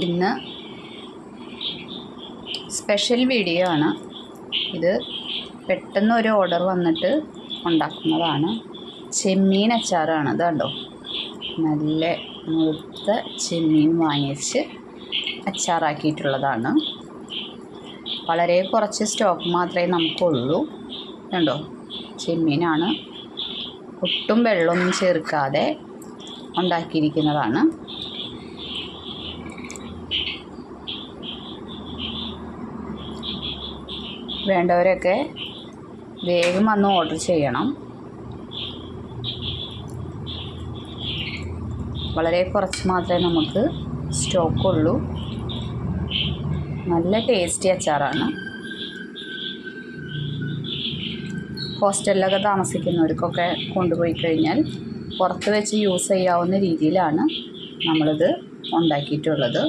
ഇന്ന് special video ആണ്. ഇത് പെട്ടെന്ന് ഒരു ഓർഡർ വന്നിട്ട് ഉണ്ടാക്കുന്നതാണ്. ചെമ്മീൻ അച്ചാറാണ്. ഇത് കണ്ടോ, നല്ല മുഴുത്ത ചെമ്മീൻ വാങ്ങിച്ച് അച്ചാറാക്കിയിട്ടുള്ളതാണ്. വളരെ കുറച്ച് സ്റ്റോക്ക് മാത്രമേ നമുക്കുള്ളൂ. കണ്ടോ, ചെമ്മീനാണ്. ഒട്ടും വെള്ളമൊന്നും ചേർക്കാതെ ഉണ്ടാക്കിയിരിക്കുന്നതാണ്. വേണ്ടവരൊക്കെ വേഗം വന്ന് ഓർഡർ ചെയ്യണം. വളരെ കുറച്ച് മാത്രമേ നമുക്ക് സ്റ്റോക്കുള്ളൂ. നല്ല ടേസ്റ്റി അച്ചാറാണ്. ഹോസ്റ്റലിലൊക്കെ താമസിക്കുന്നവർക്കൊക്കെ കൊണ്ടുപോയി കഴിഞ്ഞാൽ പുറത്ത് വെച്ച് യൂസ് ചെയ്യാവുന്ന രീതിയിലാണ് നമ്മളിത് ഉണ്ടാക്കിയിട്ടുള്ളത്.